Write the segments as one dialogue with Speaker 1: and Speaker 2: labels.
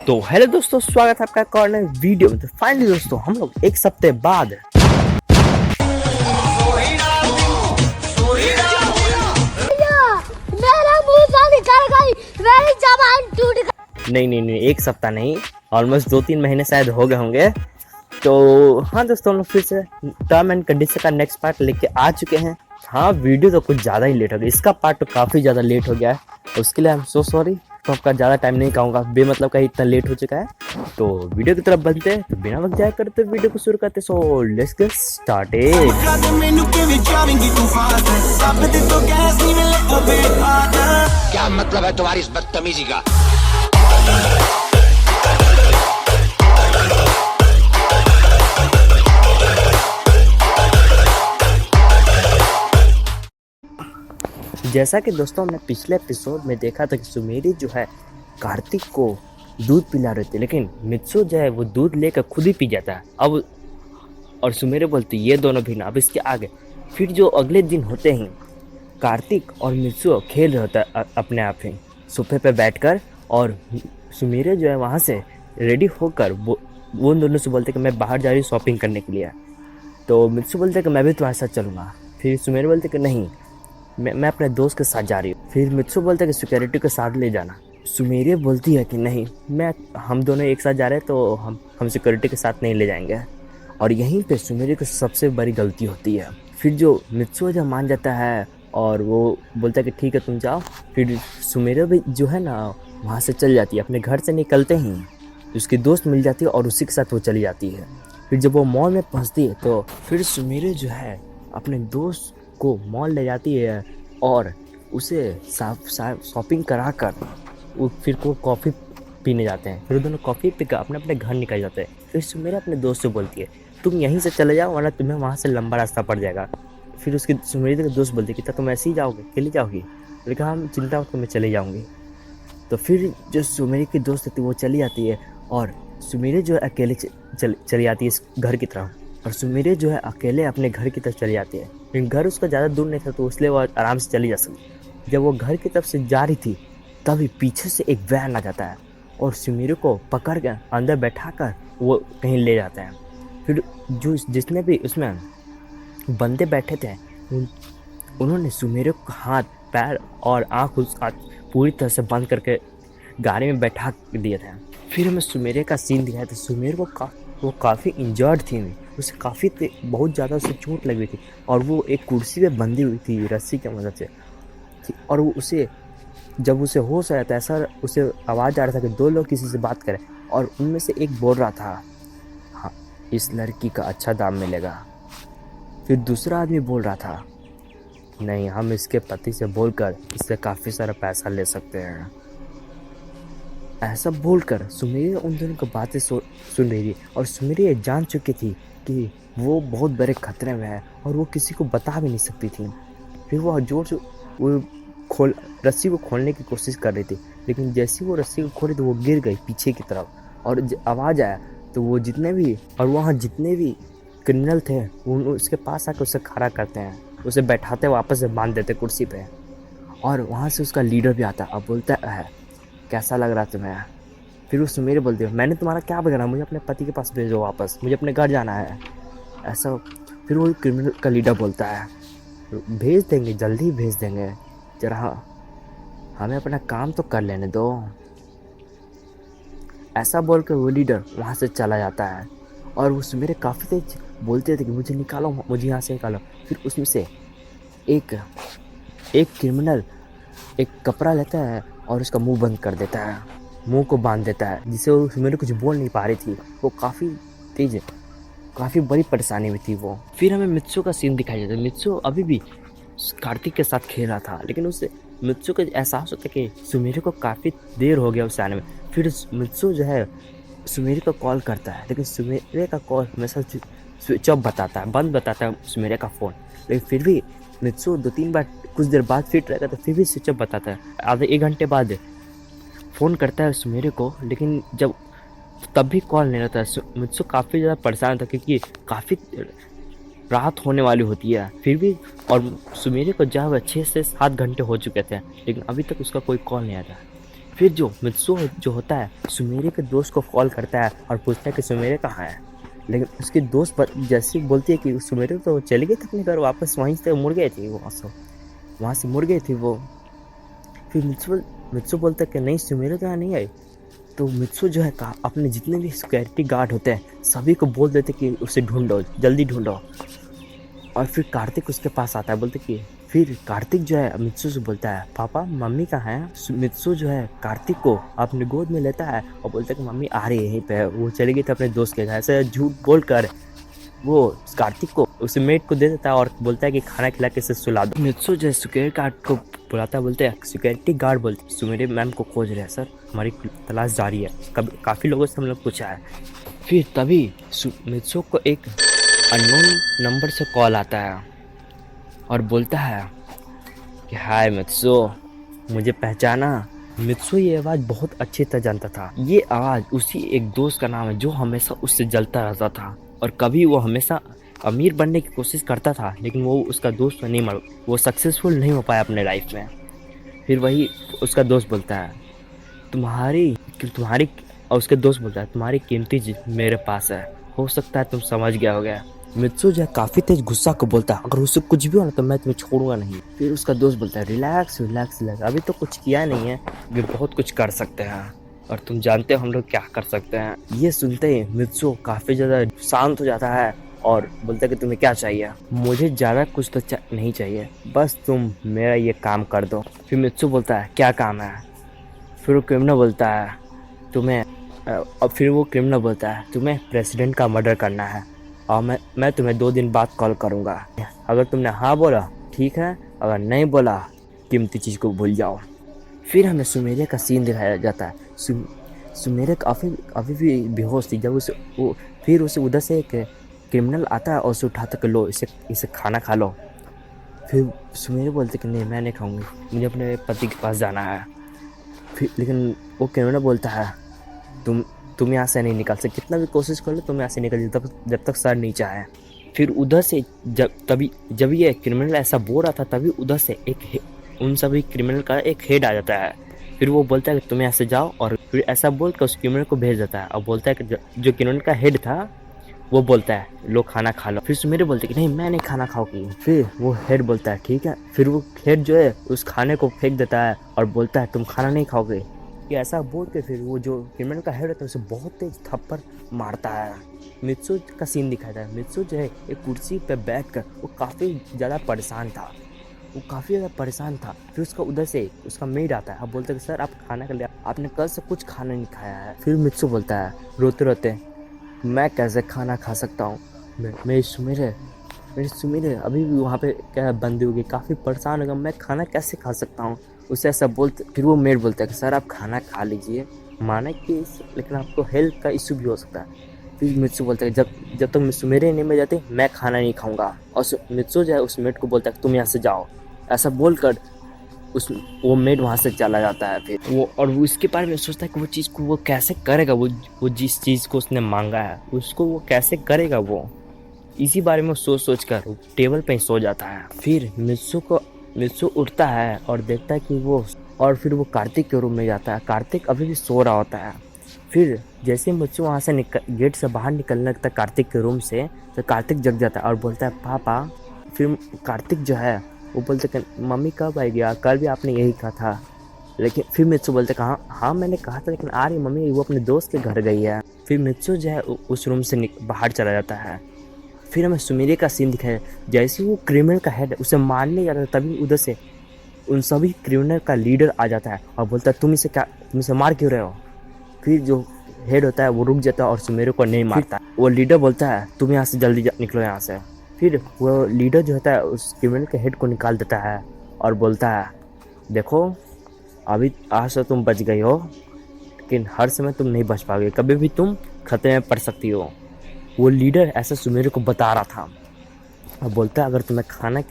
Speaker 1: तो हेलो दोस्तों, स्वागत है आपका एक और नए वीडियो में। तो फाइनली दोस्तों हम लोग एक सप्ताह बाद
Speaker 2: मेरा मुंह से निकल गई, मेरी जबान टूट गई।
Speaker 1: नहीं, एक सप्ताह नहीं, ऑलमोस्ट 2-3 महीने शायद हो गए होंगे। तो हाँ दोस्तों, हम लोग फिर से टर्म एंड कंडीशन का नेक्स्ट पार्ट लेके आ चुके हैं। हाँ, वीडियो तो कुछ ज़्यादा ही लेट हो गया, इसका पार्ट तो काफ़ी ज़्यादा लेट हो गया है, उसके लिए आई एम सो सॉरी। तो आपका ज़्यादा टाइम नहीं कहूँगा, बेमतलब का इतना लेट हो चुका है। तो वीडियो की तरफ बनते हैं, तो बिना वक्त जाया करते वीडियो को शुरू करते। So let's get started.
Speaker 3: क्या मतलब है तुम्हारी इस बदतमीजी का?
Speaker 1: जैसा कि दोस्तों हमने पिछले एपिसोड में देखा था कि सुमेरी जो है कार्तिक को दूध पिला रहे थे, लेकिन मित्सु जो है वो दूध लेकर खुद ही पी जाता है। अब और सुमेरी बोलती ये दोनों भी ना, अब इसके आगे। फिर जो अगले दिन होते हैं, कार्तिक और मित्सु खेल रहे होता है अपने आप ही सोफे पे बैठकर, और सुमेरी जो है वहाँ से रेडी होकर वो उन दोनों से बोलते कि मैं बाहर जा रही हूँ शॉपिंग करने के लिए। तो मित्सु बोलते कि मैं भी तुम्हारे साथ चलूँगा। फिर सुमेरी बोलते कि नहीं, मैं अपने दोस्त के साथ जा रही हूँ। फिर मित्सु बोलता है कि सिक्योरिटी के साथ ले जाना। सुमेरी बोलती है कि नहीं, हम दोनों एक साथ जा रहे हैं, तो हम सिक्योरिटी के साथ नहीं ले जाएंगे। और यहीं पे सुमेरी की सबसे बड़ी गलती होती है। फिर जो मित्सु जब मान जाता है और वो बोलता है कि ठीक है तुम जाओ, फिर सुमेरी भी जो है ना वहाँ से चल जाती है। अपने घर से निकलते ही उसकी दोस्त मिल जाती है और उसी के साथ वो चली जाती है। फिर जब वो मॉल में पहुँचती है तो फिर सुमेरी जो है अपने दोस्त को मॉल ले जाती है और उसे शॉपिंग कराकर वो फिर को कॉफ़ी पीने जाते हैं। फिर दोनों कॉफ़ी पीकर अपने अपने घर निकल जाते हैं। फिर सुमेरी अपने दोस्त से बोलती है तुम यहीं से चले जाओ, वरना तुम्हें वहाँ से लंबा रास्ता पड़ जाएगा। फिर उसकी सुमेरी के दोस्त बोलती है कि तुम ऐसे ही जाओगे, अकेली जाओगी? लेकिन हम चिंता मत, मैं चले जाऊँगी। तो फिर जो सुमेरी की दोस्त होती है वो चली जाती है और सुमेरी जो है अकेले चली जाती है इस घर की तरफ, और सुमेरी जो है अकेले अपने घर की तरफ चली जाती है। लेकिन घर उसका ज़्यादा दूर नहीं था, तो इसलिए वो आराम से चली जा सकती। जब वो घर की तरफ से जा रही थी तभी पीछे से एक वैन आ जाता है और सुमेरी को पकड़ कर अंदर बैठाकर वो कहीं ले जाता है। फिर जो जिसने भी उसमें बंदे बैठे थे उन्होंने सुमेरी को हाथ पैर और आँख पूरी तरह से बंद करके गाड़ी में बैठा दिए थे। फिर हमें सुमेरी का सीन दिखाया था। सुमेरी वो काफ़ी इंजर्ड थी, उसे काफ़ी बहुत ज़्यादा उसे चोट लगी थी और वो एक कुर्सी पे बंधी हुई थी रस्सी की मदद से। और वो जब उसे होश आया था, ऐसा उसे आवाज़ आ रहा था कि दो लोग किसी से बात करें, और उनमें से एक बोल रहा था हाँ इस लड़की का अच्छा दाम मिलेगा। फिर दूसरा आदमी बोल रहा था नहीं, हम इसके पति से बोलकर इससे काफ़ी सारा पैसा ले सकते हैं। ऐसा बोलकर सुमेरी उन दोनों की बातें सुन रही थी, और सुमेरी जान चुकी थी कि वो बहुत बड़े खतरे में है और वो किसी को बता भी नहीं सकती थी। फिर वो जोर से वो रस्सी को खोलने की कोशिश कर रही थी, लेकिन जैसे वो रस्सी को खोली तो वो गिर गई पीछे की तरफ, और आवाज़ आया तो वो वहाँ जितने भी क्रिमिनल थे वो उसके पास आकर उसे खड़ा करते हैं, उसे बैठाते वापस से बांध देते कुर्सी पे। और वहाँ से उसका लीडर भी आता अब बोलता है कैसा लग रहा तुम्हें? फिर वो सुमेरी बोलती है मैंने तुम्हारा क्या बिगाड़ा, मुझे अपने पति के पास भेजो वापस, मुझे अपने घर जाना है ऐसा। फिर वो क्रिमिनल का लीडर बोलता है भेज देंगे, जल्दी भेज देंगे, जरा हमें अपना काम तो कर लेने दो। ऐसा बोलकर वो लीडर वहाँ से चला जाता है, और वो सुमेरी काफ़ी तेज बोलते थे कि मुझे निकालो, मुझे यहाँ से निकालो। फिर उसमें से एक क्रिमिनल एक कपड़ा लेता है और उसका मुंह बंद कर देता है, मुंह को बांध देता है, जिससे वो सुमेरी कुछ बोल नहीं पा रही थी। वो काफ़ी बड़ी परेशानी में थी वो। फिर हमें मित्सु का सीन दिखाई देता है। मित्सु अभी भी कार्तिक के साथ खेल रहा था, लेकिन उससे मित्सु को एहसास होता है कि सुमेरी को काफ़ी देर हो गया उसे आने में। फिर मित्सु जो है सुमेरी को कॉल करता है, लेकिन सुमेरी का कॉल हमेशा स्विच ऑफ बताता है, बंद बताता है सुमेरी का फ़ोन। लेकिन फिर भी मित्सु 2-3 बार कुछ देर बाद फिट रहेगा तो फिर भी स्विच ऑफ बताता है। आधे 1 घंटे बाद फ़ोन करता है सुमेरी को, लेकिन तब भी कॉल नहीं रहता है। मित्सु काफ़ी ज़्यादा परेशान था क्योंकि काफ़ी रात होने वाली होती है। फिर भी और सुमेरी को जब 6 से 7 घंटे हो चुके थे, लेकिन अभी तक उसका कोई कॉल नहीं आता। फिर जो मित्सो जो होता है सुमेरे के दोस्त को कॉल करता है और पूछता है कि सुमेरे कहाँ है। लेकिन उसके दोस्त जैसे बोलती है कि सुमेरे तो चले गए थे अपने घर वापस, वहीं से मुड़ गए थे वहाँ से मुड़ गए थे वो। फिर मित्सो बोलता है कि नहीं सुमेरे तो यहाँ नहीं आए। तो मित्सो जो है अपने जितने भी सिक्योरिटी गार्ड होते हैं सभी को बोल देते कि उसे ढूंढो, जल्दी ढूंढो। और फिर कार्तिक उसके पास आता है, बोलते कि फिर कार्तिक जो है मित्सु से बोलता है पापा मम्मी कहाँ है। मित्सु जो है कार्तिक को अपने गोद में लेता है और बोलता है कि मम्मी आ रही है यहीं पे, वो चले गए थे अपने दोस्त के घर। ऐसे झूठ बोल कर वो कार्तिक को उसे मेट को दे देता है और बोलता है कि खाना खिला के इसे सुला दो। मित्सु जो है सिक्योरिटी गार्ड को बुलाता है, बोलते हैं सिक्योरिटी गार्ड बोलते सुमेरे मैम को खोज रहे हैं सर, हमारी तलाश जारी है, काफ़ी लोगों से हम लोग पूछा है। फिर तभी मित्सु को एक अननोन नंबर से कॉल आता है और बोलता है कि हाय मित्सु, मुझे पहचाना। मित्सु ये आवाज़ बहुत अच्छी तरह जानता था, ये आवाज़ उसी एक दोस्त का नाम है जो हमेशा उससे जलता रहता था और कभी वो हमेशा अमीर बनने की कोशिश करता था लेकिन वो उसका दोस्त नहीं वो सक्सेसफुल नहीं हो पाया अपने लाइफ में। फिर वही उसका दोस्त बोलता है तुम्हारी और उसके दोस्त बोलता है तुम्हारी कीमती चीज मेरे पास है, हो सकता है तुम समझ गया हो गया। मित्सु जो है काफ़ी तेज गुस्सा को बोलता है अगर उससे कुछ भी हो ना तो मैं तुम्हें छोड़ूंगा नहीं। फिर उसका दोस्त बोलता है रिलैक्स रिलैक्स रिलैक्स, अभी तो कुछ किया नहीं है, ये बहुत कुछ कर सकते हैं और तुम जानते हो हम लोग क्या कर सकते हैं। ये सुनते ही मित्सु काफ़ी ज़्यादा शांत हो जाता है और बोलता है कि तुम्हें क्या चाहिए। मुझे ज़्यादा कुछ तो नहीं चाहिए, बस तुम मेरा ये काम कर दो। फिर मित्सु बोलता है क्या काम है। फिर वो क्रिमिनल बोलता है तुम्हें प्रेसिडेंट का मर्डर करना है और मैं तुम्हें 2 दिन बाद कॉल करूँगा। अगर तुमने हाँ बोला ठीक है, अगर नहीं बोला कीमती चीज़ को भूल जाओ। फिर हमें सुमेरे का सीन दिखाया जाता है। सुमेरे अभी भी बेहोश थी जब फिर उसे उधर से एक क्रिमिनल आता है और उसे उठाता कि लो इसे खाना खा लो। फिर सुमेरे बोलते कि नहीं मैं नहीं खाऊंगी, मुझे अपने पति के पास जाना है। फिर लेकिन वो क्रिमिनल बोलता है तुम यहाँ से नहीं निकल सकते, कितना भी कोशिश कर लो तुम यहाँ से निकल जब तक सर नीचे आए। फिर उधर से जब ये क्रिमिनल ऐसा बोल रहा था तभी उधर से उन सभी क्रिमिनल का एक हेड आ जाता है। फिर वो बोलता है कि तुम यहाँ से जाओ और फिर ऐसा बोल कर उस क्रिमिनल को भेज देता है और बोलता है कि जो क्रिमिनल का हेड था वो बोलता है लो खाना खा लो। फिर सुमेरे बोलते कि नहीं मैं नहीं खाना खाऊंगी। फिर वो हेड बोलता है ठीक है। फिर वो हेड जो है उस खाने को फेंक देता है और बोलता है तुम खाना नहीं खाओगे। ये ऐसा बोल के फिर वो जो क्रिमिनल का हेड होता है उसे बहुत तेज थप्पड़ मारता है। मित्सु का सीन दिखाता है। मित्सु जो है एक कुर्सी पे बैठकर वो काफ़ी ज़्यादा परेशान था। फिर उसका उधर से उसका मेड आता है, अब बोलता है कि सर आप खाना खा लिया, आपने कल से कुछ खाना नहीं खाया है। फिर मित्सु बोलता है रोते रोते मैं कैसे खाना खा सकता हूँ, मेरी सुमेरे अभी भी वहाँ पे क्या बंदी होगी, काफ़ी परेशान होगा, मैं खाना कैसे खा सकता हूँ। उसे ऐसा बोलते फिर वो मेड बोलता है कि सर आप खाना खा लीजिए, माना कि लेकिन आपको हेल्थ का इशू भी हो सकता है। फिर मित्सु बोलता है जब तक सुमेरे नहीं मिल जाते मैं खाना नहीं खाऊंगा। और मित्सु जो है उस मेड को बोलता है तुम यहाँ से जाओ। ऐसा बोलकर वो मेड वहाँ से चला जाता है। फिर वो इसके बारे में सोचता है कि वो चीज़ को वो कैसे करेगा, वो जिस चीज़ को उसने मांगा है उसको वो कैसे करेगा। वो इसी बारे में सोच कर टेबल पे ही सो जाता है। फिर मित्सु उठता है और देखता है कि फिर वो कार्तिक के रूम में जाता है। कार्तिक अभी भी सो रहा होता है। फिर जैसे मित्सु वहाँ से गेट से बाहर निकलने लगता है कार्तिक के रूम से, तो कार्तिक जग जाता है और बोलता है पापा। फिर कार्तिक जो है वो बोलते कि मम्मी कब आएगी, कल भी आपने यही कहा था। लेकिन फिर मित्सु बोलते हाँ मैंने कहा था लेकिन आ रही मम्मी, वो अपने दोस्त के घर गई है। फिर मित्सु जो है उस रूम से बाहर चला जाता है। फिर हमें सुमेरे का सीन दिखाया, जैसे वो क्रिमिनल का हेड उसे मारने जाता है तभी उधर से उन सभी क्रिमिनल का लीडर आ जाता है और बोलता है तुम इसे मार क्यों रहे हो। फिर जो हेड होता है वो रुक जाता है और सुमेरे को नहीं मारता। वो लीडर बोलता है तुम यहाँ से जल्दी निकलो यहाँ से। फिर वो लीडर जो होता है उस क्रिमिनल के हेड को निकाल देता है और बोलता है देखो अभी आज तो तुम बच गई हो लेकिन हर समय तुम नहीं बच पाओगे, कभी भी तुम खतरे में पड़ सकती हो। वो लीडर ऐसा सुमेरे को बता रहा था और बोलता है अगर तुम्हें खाना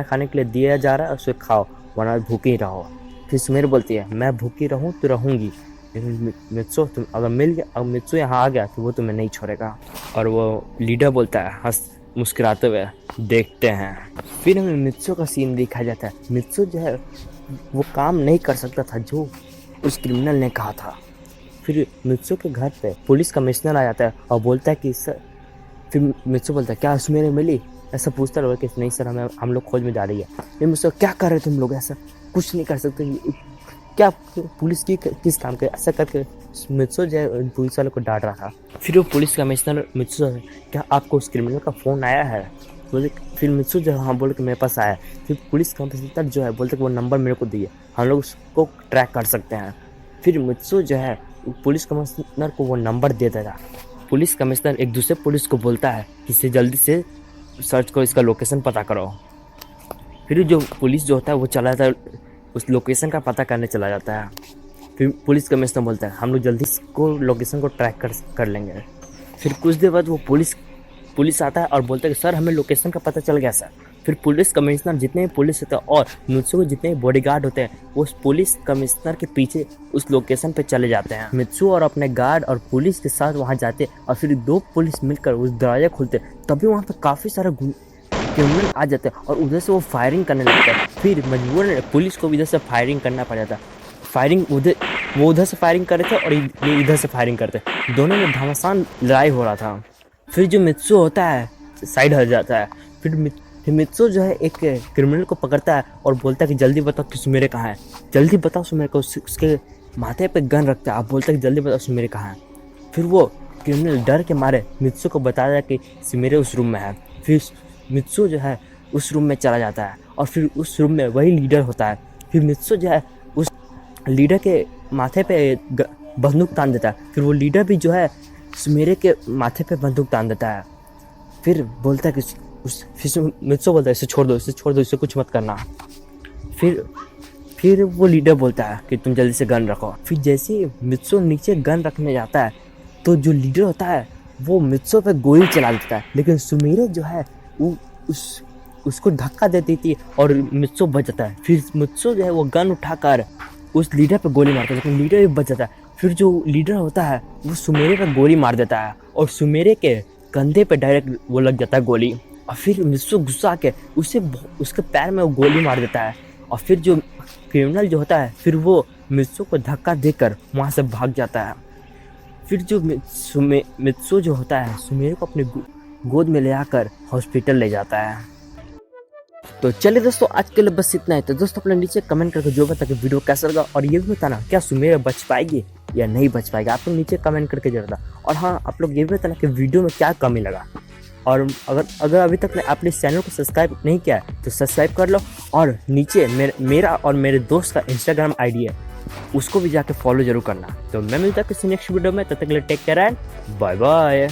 Speaker 1: खाने के लिए दिया जा रहा है उसे खाओ वरना भूखे ही रहो। फिर सुमेरे बोलती है मैं भूखी रहूँ तो रहूँगी, लेकिन मित्सु तुम अगर मिल गया, अगर मित्सु यहाँ आ गया तो वो तुम्हें नहीं छोड़ेगा। और वो लीडर बोलता है मुस्कुराते हुए देखते हैं। फिर हमें मित्सु का सीन दिखाया जाता है। मित्सु जो है वो काम नहीं कर सकता था जो उस क्रिमिनल ने कहा था। फिर मित्सु के घर पे पुलिस कमिश्नर आ जाता है और बोलता है कि सर, फिर मित्सु बोलता है क्या सुमेरे मिली, ऐसा पूछता रहो कि नहीं सर हम लोग खोज में जा रही है। फिर मित्सु क्या कर रहे तुम लोग, ऐसा कुछ नहीं कर सकते, क्या पुलिस की किस काम के, ऐसा करके मित्सु जो है पुलिस वाले को डांट रहा था। फिर वो पुलिस कमिश्नर मित्सु से क्या आपको उस क्रिमिनल का फ़ोन आया है, बोले। फिर मित्सु जो हाँ बोले कि मेरे पास आया। फिर पुलिस कमिश्नर जो है बोलते कि वो नंबर मेरे को दिए, हम लोग उसको ट्रैक कर सकते हैं। फिर मित्सु जो है पुलिस कमिश्नर को वो नंबर दे देता। पुलिस कमिश्नर एक दूसरे पुलिस को बोलता है कि इसे जल्दी से सर्च करो, इसका लोकेशन पता करो। फिर जो पुलिस जो होता है वो चला जाता है, उस लोकेशन का पता करने चला जाता है। फिर पुलिस कमिश्नर बोलता है हम लोग जल्दी इसको लोकेशन को ट्रैक कर लेंगे। फिर कुछ देर बाद वो पुलिस आता है और बोलता है कि सर हमें लोकेशन का पता चल गया सर। फिर पुलिस कमिश्नर जितने भी पुलिस होते हैं और मित्सु के जितने भी बॉडीगार्ड होते हैं वो उस पुलिस कमिश्नर के पीछे उस लोकेशन पे चले जाते हैं। मित्सु और अपने गार्ड और पुलिस के साथ वहाँ जाते और फिर 2 पुलिस मिलकर उस दरवाजा खोलते, तभी वहाँ पे काफ़ी सारे क्रिमिनल आ जाते हैं और उधर से वो फायरिंग करने लगता है। फिर मजबूरन पुलिस को भी इधर से फायरिंग करना पड़ जाता है। वो उधर से फायरिंग कर रहे थे और ये इधर से फायरिंग करते, दोनों में घमासान लड़ाई हो रहा था। फिर जो मित्सु होता है साइड हट जाता है। फिर मित्सु जो है एक क्रिमिनल को पकड़ता है और बोलता है कि जल्दी बताओ कि सुमेरे कहाँ है, जल्दी बताओ सुमेरे को। उसके माथे पे गन रखता है, आप बोलता है कि जल्दी बताओ सुमेरे कहाँ है। फिर वो क्रिमिनल डर के मारे मित्सु को बताया कि सुमेरे उस रूम में है। फिर मित्सु जो है उस रूम में चला जाता है और फिर उस रूम में वही लीडर होता है। फिर मित्सु जो है उस लीडर के माथे पे बंदूक तान देता है। फिर वो लीडर भी जो है सुमेरे के माथे पे बंदूक तान देता है। फिर बोलता है कि मित्सु बोलता है इसे छोड़ दो, इसे कुछ मत करना। फिर वो लीडर बोलता है कि तुम जल्दी से गन रखो। फिर जैसे ही मित्सु नीचे गन रखने जाता है तो जो लीडर होता है वो मित्सु पे गोली चला देता है, लेकिन सुमेरे जो है वो उसको धक्का दे देती है और मित्सु बच जाता है। फिर मित्सु जो है वो गन उठाकर उस लीडर पे गोली मारता है, लेकिन लीडर भी बच जाता है। फिर जो लीडर होता है वो सुमेरे पे गोली मार देता है और सुमेरे के कंधे पे डायरेक्ट वो लग जाता है गोली। और फिर मित्सु गुस्सा के उसके पैर में वो गोली मार देता है। और फिर जो क्रिमिनल जो होता है फिर वो मित्सु को धक्का देकर वहाँ से भाग जाता है। फिर जो मित्सु जो होता है सुमेरे को अपने गोद में ले आकर हॉस्पिटल ले जाता है। तो चलिए दोस्तों आज के लिए बस इतना है। तो दोस्तों अपने नीचे कमेंट करके जो बता कि वीडियो कैसा लगा और ये भी बताना क्या सुमेरे बच पाएगी या नहीं बच पाएगी, आप लोग नीचे कमेंट करके जरूर बताना। और हाँ आप लोग ये भी बताना कि वीडियो में क्या कमी लगा। और अगर अभी तक आपने चैनल को सब्सक्राइब नहीं किया है तो सब्सक्राइब कर लो। और नीचे मेरा और मेरे दोस्त का इंस्टाग्राम ID है, उसको भी जाके फॉलो जरूर करना। तो मैं मिलता हूँ किसी नेक्स्ट वीडियो में, तब तक के लिए take care and bye bye.